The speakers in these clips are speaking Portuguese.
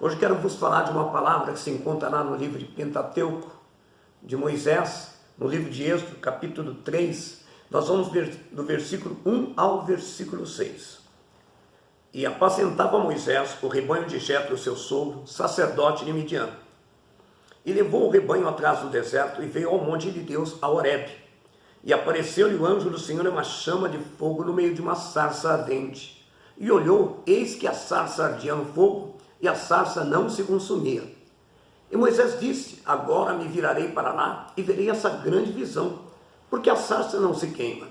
Hoje quero vos falar de uma palavra que se encontra lá no livro de Pentateuco, de Moisés, no livro de Êxodo, capítulo 3. Nós vamos ver do versículo 1 ao versículo 6. E apacentava Moisés o rebanho de Jetro, seu sogro, sacerdote de Midian. E levou o rebanho atrás do deserto e veio ao monte de Deus, a Horebe. E apareceu-lhe o anjo do Senhor em uma chama de fogo no meio de uma sarça ardente. E olhou, eis que a sarça ardia no fogo, e a sarça não se consumia. E Moisés disse: agora me virarei para lá e verei essa grande visão, porque a sarça não se queima.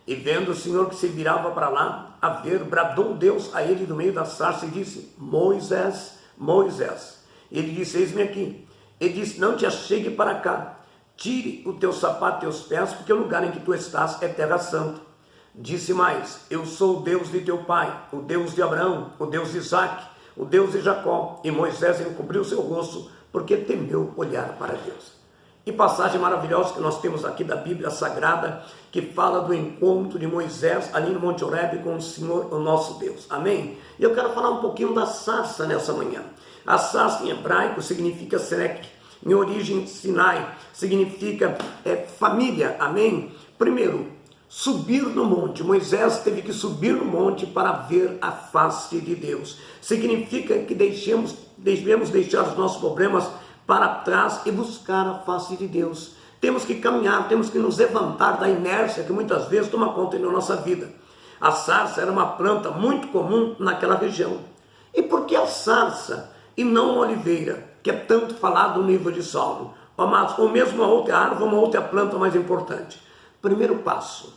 E vendo o Senhor que se virava para lá, a ver, bradou Deus a ele do meio da sarça e disse: Moisés, Moisés. E ele disse: eis-me aqui. Ele disse: não te achegue para cá, tire o teu sapato e teus pés, porque o lugar em que tu estás é terra santa. Disse mais: eu sou o Deus de teu pai, o Deus de Abraão, o Deus de Isaque, o Deus de Jacó. E Moisés encobriu seu rosto, porque temeu olhar para Deus. E passagem maravilhosa que nós temos aqui da Bíblia Sagrada, que fala do encontro de Moisés ali no Monte Horebe com o Senhor, o nosso Deus. Amém? E eu quero falar um pouquinho da sarça nessa manhã. A sarça em hebraico significa serek, em origem Sinai, significa família. Amém? Primeiro, subir no monte. Moisés teve que subir no monte para ver a face de Deus. Significa que devemos deixar os nossos problemas para trás e buscar a face de Deus. Temos que caminhar, temos que nos levantar da inércia que muitas vezes toma conta da nossa vida. A sarça era uma planta muito comum naquela região. E por que a sarça e não a oliveira, que é tanto falado no livro de Salmo? Ou mesmo uma outra árvore, uma outra planta mais importante. Primeiro passo: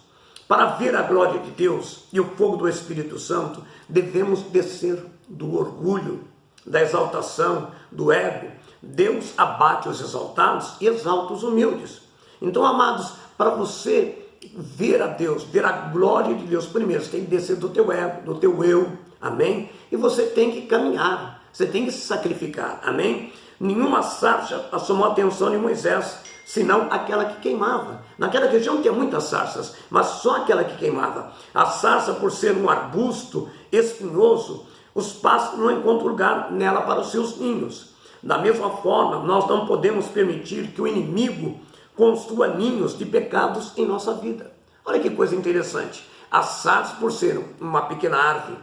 para ver a glória de Deus e o fogo do Espírito Santo, devemos descer do orgulho, da exaltação, do ego. Deus abate os exaltados e exalta os humildes. Então, amados, para você ver a Deus, ver a glória de Deus, primeiro você tem que descer do teu ego, do teu eu, amém? E você tem que caminhar, você tem que se sacrificar, amém? Nenhuma sarça chamou a atenção de Moisés, senão aquela que queimava. Naquela região tinha muitas sarças, mas só aquela que queimava. A sarça, por ser um arbusto espinhoso, os pássaros não encontram lugar nela para os seus ninhos. Da mesma forma, nós não podemos permitir que o inimigo construa ninhos de pecados em nossa vida. Olha que coisa interessante. A sarça, por ser uma pequena árvore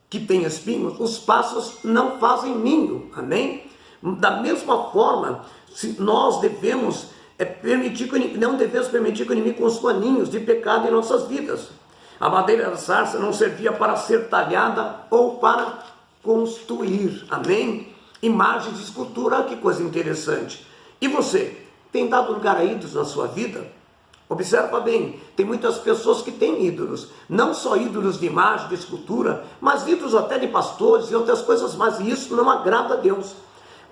que tem espinhos, os pássaros não fazem ninho, amém? Da mesma forma, nós devemos não devemos permitir que o inimigo construa ninhos de pecado em nossas vidas. A madeira da sarça não servia para ser talhada ou para construir, amém? Imagens de escultura, que coisa interessante. E você, tem dado lugar a ídolos na sua vida? Observa bem, tem muitas pessoas que têm ídolos, não só ídolos de imagem, de escultura, mas ídolos até de pastores e outras coisas mais, e isso não agrada a Deus.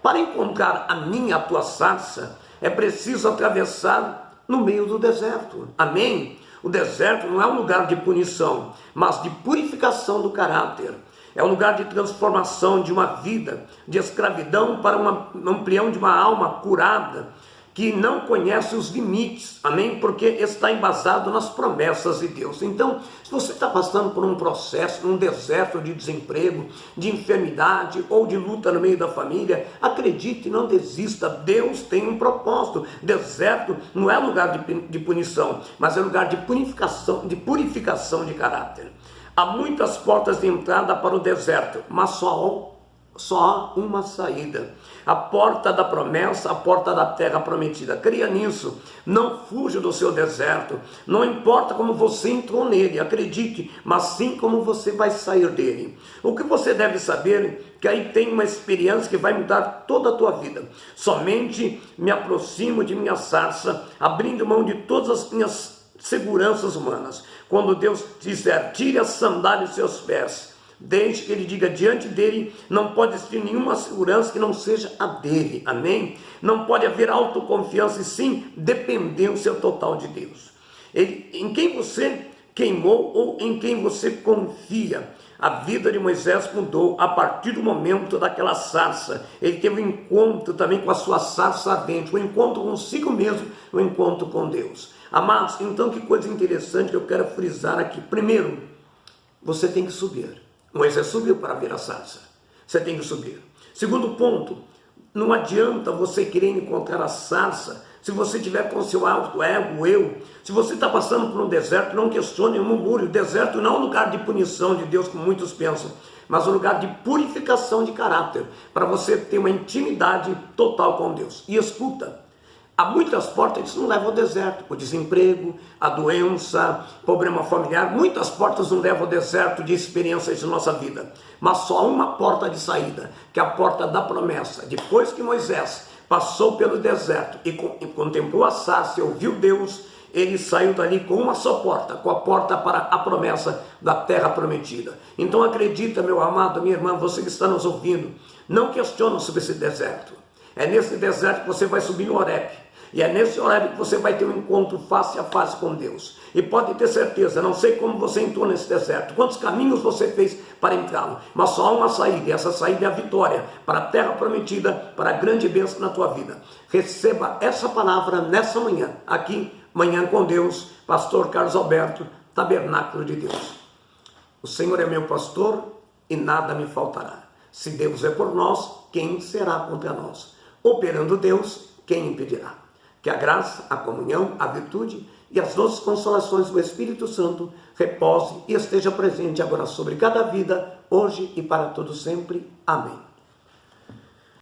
Para encontrar a minha, a tua sarça, é preciso atravessar no meio do deserto, amém? O deserto não é um lugar de punição, mas de purificação do caráter. É um lugar de transformação de uma vida, de escravidão para um amplião de uma alma curada, que não conhece os limites, amém? Porque está embasado nas promessas de Deus. Então, se você está passando por um processo, um deserto de desemprego, de enfermidade ou de luta no meio da família, acredite, não desista. Deus tem um propósito. Deserto não é lugar de punição, mas é lugar de purificação de caráter. Há muitas portas de entrada para o deserto, mas só há uma saída. A porta da promessa, a porta da terra prometida. Creia nisso. Não fuja do seu deserto. Não importa como você entrou nele, acredite, mas sim como você vai sair dele. O que você deve saber, que aí tem uma experiência que vai mudar toda a tua vida. Somente me aproximo de minha sarça, abrindo mão de todas as minhas seguranças humanas. Quando Deus disser: tire as sandálias dos seus pés, desde que ele diga diante dele, não pode existir nenhuma segurança que não seja a dele, amém? Não pode haver autoconfiança, e sim dependência total de Deus. Em quem você queimou ou em quem você confia? A vida de Moisés mudou a partir do momento daquela sarça. Ele teve um encontro também com a sua sarça ardente, um encontro consigo mesmo, um encontro com Deus. Amados, então que coisa interessante que eu quero frisar aqui. Primeiro, você tem que subir. Moisés subiu para ver a sarça. Você tem que subir. Segundo ponto, não adianta você querer encontrar a sarça se você tiver com seu alto ego, eu. Se você está passando por um deserto, não questione, murmure. O deserto não é um lugar de punição de Deus, como muitos pensam, mas um lugar de purificação de caráter, para você ter uma intimidade total com Deus. E escuta, há muitas portas que não levam ao deserto, o desemprego, a doença, problema familiar, muitas portas não levam ao deserto de experiências de nossa vida, mas só uma porta de saída, que é a porta da promessa. Depois que Moisés passou pelo deserto e contemplou a sarça e ouviu Deus, ele saiu dali com uma só porta, com a porta para a promessa da terra prometida. Então acredita, meu amado, minha irmã, você que está nos ouvindo, não questiona sobre esse deserto. É nesse deserto que você vai subir no Horebe. E é nesse Horebe que você vai ter um encontro face a face com Deus. E pode ter certeza, não sei como você entrou nesse deserto, quantos caminhos você fez para entrá-lo, mas só há uma saída, e essa saída é a vitória para a terra prometida, para a grande bênção na tua vida. Receba essa palavra nessa manhã, aqui, Manhã com Deus, pastor Carlos Alberto, Tabernáculo de Deus. O Senhor é meu pastor e nada me faltará. Se Deus é por nós, quem será contra nós? Operando Deus, quem impedirá? Que a graça, a comunhão, a virtude e as doces consolações do Espírito Santo repose e esteja presente agora sobre cada vida, hoje e para todo sempre. Amém.